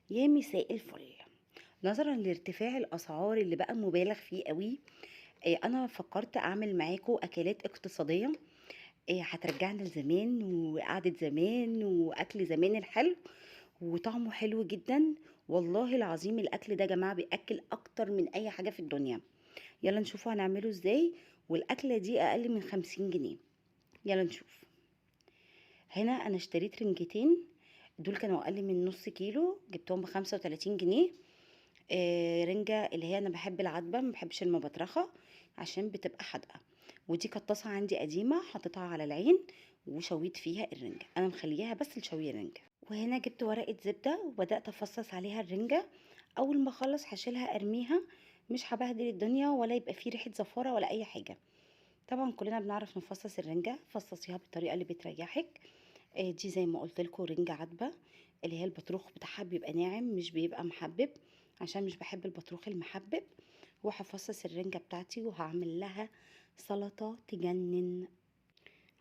يا مساء الفل. نظرا لارتفاع الاسعار اللي بقى مبالغ فيه قوي، انا فكرت اعمل معاكم اكلات اقتصاديه، هترجعنا لزمان وقعدة زمان واكل زمان الحلو وطعمه حلو جدا. والله العظيم الاكل ده يا جماعه بياكل اكتر من اي حاجه في الدنيا. يلا نشوفوا هنعمله ازاي. والاكله دي اقل من 50 جنيه. يلا نشوف. هنا انا اشتريت رنجتين، دول كانوا اقل من نص كيلو، جبتهم ب35 جنيه. رنجة اللي هي انا بحب العدبة، ما بحبش المبطرخة عشان بتبقى حادقة. ودي كانت طاسة عندي قديمة حطيتها على العين وشويت فيها الرنجة، انا مخليها بس لشوي الرنجة. وهنا جبت ورقة زبدة وبدأت افصص عليها الرنجة. اول ما اخلص هشيلها ارميها، مش هبهدل الدنيا ولا يبقى فيه ريحة زفارة ولا اي حاجة. طبعا كلنا بنعرف نفصص الرنجة، فصصيها بالطريقة اللي بتريحك. دي زي ما قلت لكم رنجة عدبة، اللي هي البطروخ بتاعها بيبقى ناعم مش بيبقى محبب، عشان مش بحب البطروخ المحبب. وهفصص الرنجة بتاعتي وهعمل لها سلطة تجنن.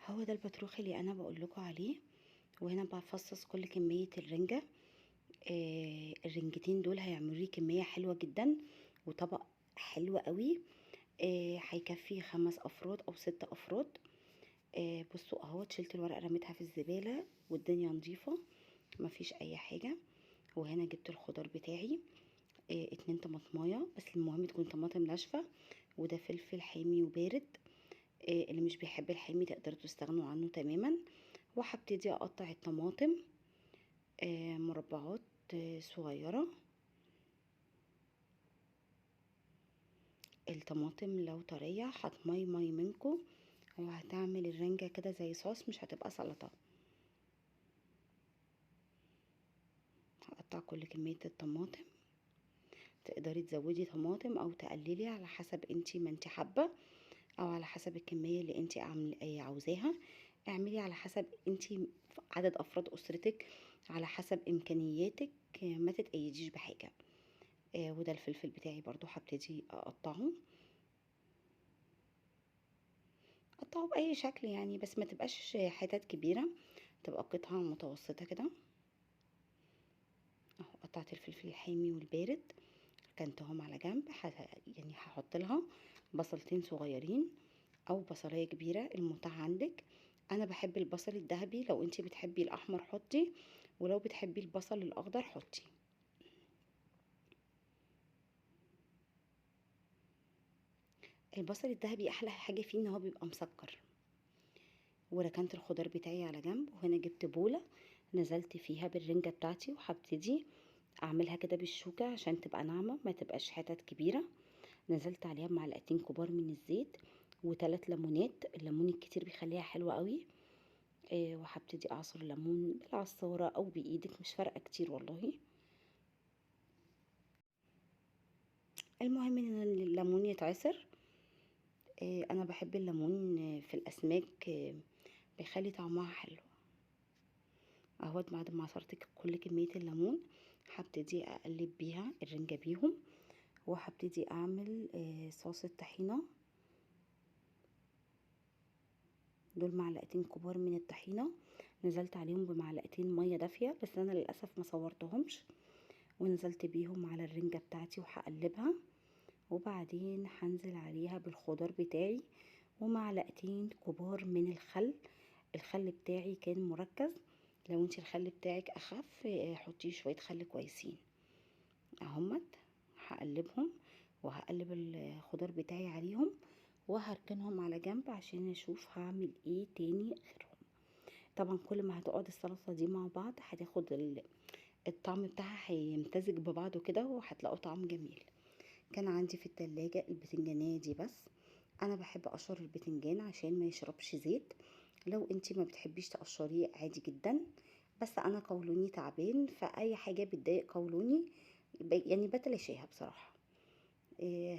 هو ده البطروخ اللي انا بقول لكم عليه. وهنا بفصص كل كمية الرنجة. الرنجتين دول هيعملوا لي كمية حلوة جدا وطبق حلو قوي. هيكفي 5 افراد او 6 افراد. بصوا اهو شلت الورقه رميتها في الزباله والدنيا نظيفه، مفيش اي حاجه. وهنا جبت الخضار بتاعي، 2 طماطمايه بس المهم تكون طماطم ناشفه. وده فلفل حامي وبارد. اللي مش بيحب الحامي تقدروا تستغنوا عنه تماما. وهبتدي اقطع الطماطم مربعات صغيره. الطماطم لو طريه هتمي منكم وهتعمل الرنجه كده زي صوص، مش هتبقى سلطه. هقطع كل كميه الطماطم، تقدري تزودي طماطم او تقللي على حسب انتي ما انتي حابه، او على حسب الكميه اللي انتي عاوزاها. اعملي على حسب انتي عدد افراد اسرتك، على حسب امكانياتك. ما تتأيديش بحاجه. وده الفلفل بتاعي برضو هبتدي اقطعه. اقطعه باي شكل يعني، بس ما تبقاش حتت كبيره، تبقى قطعه متوسطه كده. اهو قطعت الفلفل الحامي والبارد، كنتهم على جنب. يعني هحط لها بصلتين صغيرين او بصلايه كبيره المتاح عندك. انا بحب البصل الذهبي، لو انتي بتحبي الاحمر حطي، ولو بتحبي البصل الاخضر حطي. البصل الذهبي احلى حاجه فيه ان هو بيبقى مسكر. وركنت الخضار بتاعي على جنب، وهنا جبت بوله نزلت فيها بالرنجه بتاعتي وهبتدي اعملها كده بالشوكه عشان تبقى ناعمه ما تبقاش حتت كبيره. نزلت عليها بمعلقتين كبار من الزيت و3 ليمونات، الليمون الكتير بيخليها حلوه قوي. وهبتدي اعصر الليمون بالعصاره او بايدك، مش فارقه كتير والله. المهم ان الليمون يتعصر. انا بحب الليمون في الاسماك، بيخلي طعمها حلو. اهوت بعد ما عصرت كل كميه الليمون هبتدي اقلب بيها الرنجه بيهم. وهبتدي اعمل صوص الطحينه. دول معلقتين كبار من الطحينه، نزلت عليهم بمعلقتين ميه دافيه بس انا للاسف ما صورتهمش. ونزلت بيهم على الرنجه بتاعتي وهقلبها. وبعدين هنزل عليها بالخضار بتاعي ومعلقتين كبار من الخل. الخل بتاعي كان مركز، لو انت الخل بتاعك اخف حطيه شويه خل كويسين. اهمت هقلبهم وهقلب الخضار بتاعي عليهم، وهركنهم على جنب عشان اشوف هعمل ايه تاني غيرهم. طبعا كل ما هتقعد السلطه دي مع بعض هتاخد الطعم بتاعها هيمتزج ببعضه كده وهتلاقوا طعم جميل. كان عندي في التلاجة البتنجانية دي، بس انا بحب اقشر البتنجان عشان ما يشربش زيت. لو انتي ما بتحبيش تقشريه عادي جدا، بس انا قولوني تعبان فاي حاجة بتضايق قولوني يعني بتلاشاها بصراحة.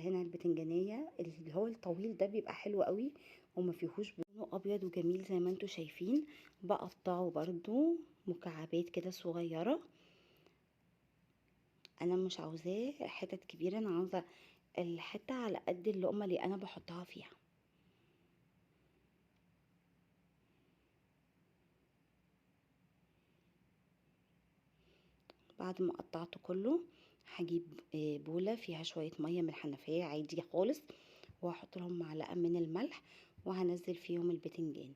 هنا البتنجانية اللي هو الطويل ده بيبقى حلو قوي وما فيهوش لونه ابيض وجميل زي ما انتوا شايفين. بقطعه برضو مكعبات كده صغيرة. انا مش عاوزاه حتت كبيرة، انا عاوزة الحتة على قد اللقمة اللي انا بحطها فيها. بعد ما قطعته كله هجيب بولة فيها شوية مية من الحنفية عادي خالص، وهحط لهم معلقة من الملح، وهنزل فيهم البتنجان.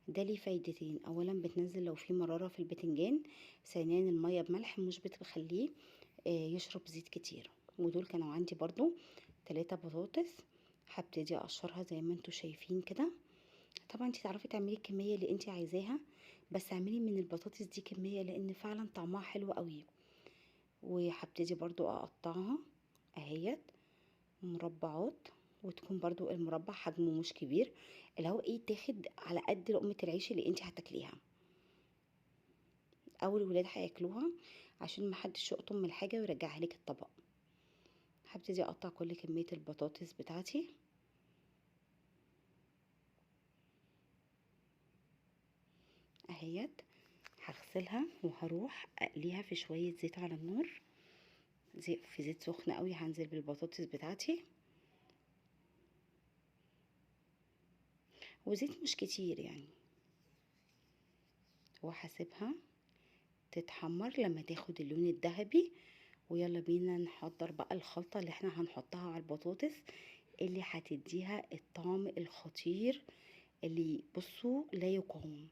ده ليه فايدتين: اولا بتنزل لو في مرارة في البتنجان، ثانيا المية بملح مش بتخليه يشرب زيت كتير. ودول كانوا عندي برضو 3 بطاطس، هبتدي اقشرها زي ما انتوا شايفين كده. طبعا انتي تعرفي تعملي الكمية اللي انتي عايزاها، بس اعملي من البطاطس دي كمية لان فعلا طعمها حلو قوي. وهبتدي برضو اقطعها اهيت مربعات، وتكون برضو المربع حجمه مش كبير، اللي هو ايه تاخد على قد لقمة العيش اللي انتي هتاكليها او الولاد هياكلوها، عشان محدش يقطم من الحاجة ويرجعها لك الطبق. هبتدي اقطع كل كمية البطاطس بتاعتي اهيت. هغسلها وهروح اقليها في شوية زيت على النار، في زيت سخن قوي هنزل بالبطاطس بتاعتي، وزيت مش كتير يعني، وهسيبها تتحمر لما تاخد اللون الذهبي. ويلا بينا نحضر بقى الخلطة اللي احنا هنحطها على البطاطس، اللي هتديها الطعم الخطير اللي بصوا لا يقاوم.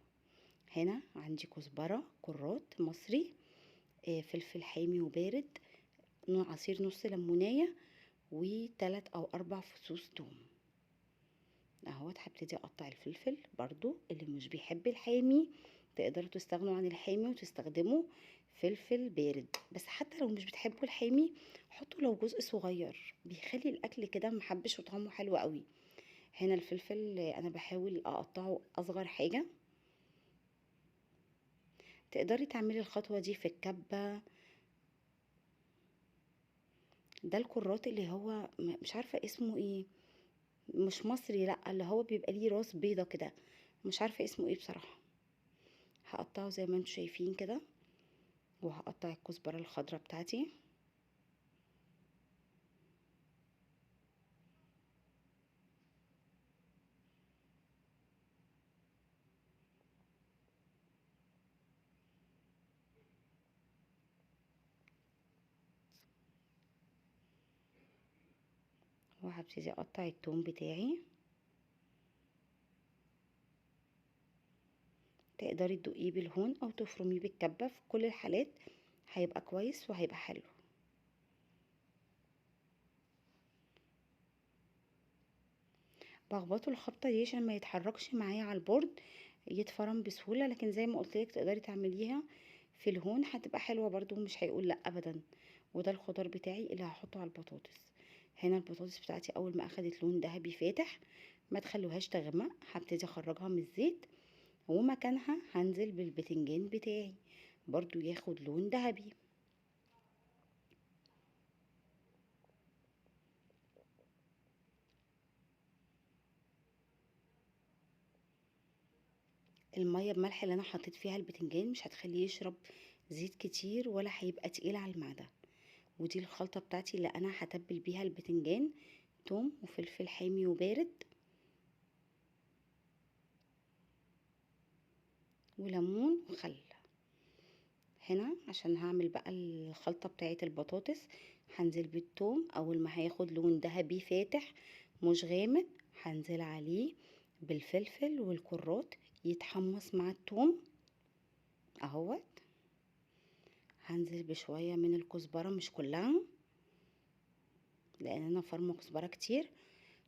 هنا عندي كزبرة كرات مصري، فلفل حامي وبارد، عصير نص ليمونية، و3 أو 4 فصوص توم اهوت. هبتدي اقطع الفلفل برضو، اللي مش بيحب الحامي تقدروا تستغنوا عن الحامي وتستخدموا فلفل بارد، بس حتى لو مش بتحبوا الحامي حطوا لو جزء صغير، بيخلي الاكل كده محبش وطعمه حلو قوي. هنا الفلفل انا بحاول اقطعه اصغر حاجة. تقدري تعملي الخطوة دي في الكبة. ده الكرات اللي هو مش عارفة اسمه ايه، مش مصري، لا اللي هو بيبقى ليه راس بيضة كده، مش عارفة اسمه ايه بصراحة. هقطعه زي ما انتم شايفين كده، وهقطع الكزبرة الخضراء بتاعتي. وهبتدي اقطع التوم بتاعي. تقدري تدقيه بالهون او تفرميه بالكبة، في كل الحالات هيبقى كويس وهيبقى حلو. بخبطه الخبطة دي عشان ما يتحركش معايا على البورد، يتفرم بسهولة. لكن زي ما قلت لك تقدري تعمليها في الهون هتبقى حلوة برضو، مش هيقول لا ابدا. وده الخضار بتاعي اللي هحطه على البطاطس. هنا البطاطس بتاعتي اول ما اخدت لون ذهبي فاتح، ما تخلوهاش تغمق، هبتدي اخرجها من الزيت، ومكانها هنزل بالبتنجان بتاعي برضو ياخد لون ذهبي. المية بملح اللي انا حطيت فيها البتنجان مش هتخليه يشرب زيت كتير ولا هيبقى تقيل على المعدة. ودي الخلطة بتاعتي اللي انا هتبل بيها البتنجان: توم وفلفل حامي وبارد وليمون وخل. هنا عشان هعمل بقى الخلطة بتاعت البطاطس، هنزل بالثوم اول ما هياخد لون ذهبي فاتح مش غامق، هنزل عليه بالفلفل والكرات يتحمص مع الثوم اهوت. هنزل بشوية من الكزبرة مش كلها، لان انا فرمه كزبرة كتير.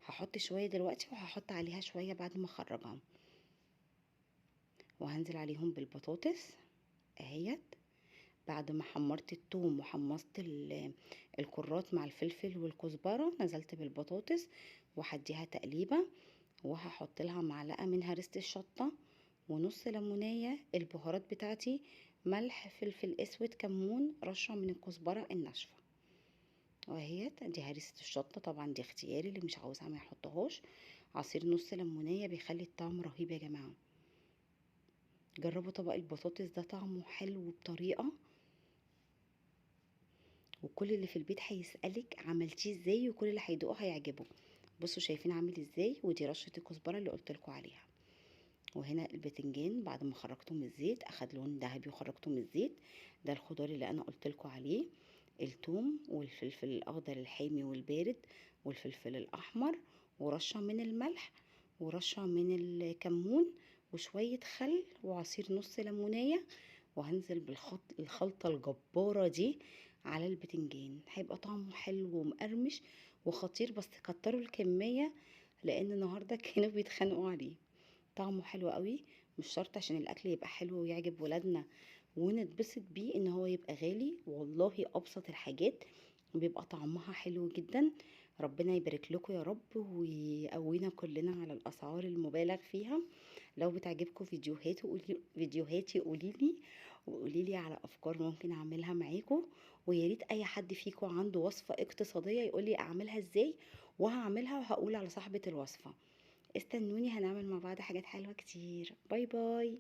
هحط شوية دلوقتي وهحط عليها شوية بعد ما اخرجها. وهنزل عليهم بالبطاطس اهيت. بعد ما حمرت الثوم وحمصت الكرات مع الفلفل والكزبرة، نزلت بالبطاطس وهديها تقليبة، وهحط لها معلقة من هريسة الشطة ونص ليمونية. البهارات بتاعتي: ملح، فلفل اسود، كمون، رشة من الكزبرة الناشفة. وهي دي هريسة الشطة، طبعا دي اختياري، اللي مش عاوزها ما يحطهاش. عصير نص ليمونية بيخلي الطعم رهيب يا جماعة. جربوا طبق البطاطس ده، طعمه حلو بطريقة، وكل اللي في البيت هيسألك عملتيه ازاي، وكل اللي هيدوقه هيعجبه. بصوا شايفين عامل ازاي، ودي رشة الكزبرة اللي قلت لكم عليها. وهنا البتنجان بعد ما خرجته من الزيت اخد لون ذهبي وخرجته من الزيت. ده الخضار اللي انا قلت لكم عليه. الثوم والفلفل الاخضر الحامي والبارد والفلفل الاحمر، ورشه من الملح، ورشه من الكمون، وشويه خل، وعصير نص ليمونيه. وهنزل الخلطه الجباره دي على البتنجان، هيبقى طعمه حلو ومقرمش وخطير. بس كتروا الكميه لان النهارده كانوا بيتخانقوا عليه. طعمه حلو قوي. مش شرط عشان الاكل يبقى حلو ويعجب ولادنا ونتبسط بيه ان هو يبقى غالي. والله ابسط الحاجات بيبقى طعمها حلو جدا. ربنا يبارك لكم يا رب ويقوينا كلنا على الاسعار المبالغ فيها. لو بتعجبكم فيديوهاتي قولي لي، وقولي لي على افكار ممكن اعملها معاكم. ويا ريت اي حد فيكم عنده وصفة اقتصادية يقول لي اعملها ازاي، وهعملها وهقول على صاحبة الوصفة. استنوني، هنعمل مع بعض حاجات حلوة كتير. باي باي.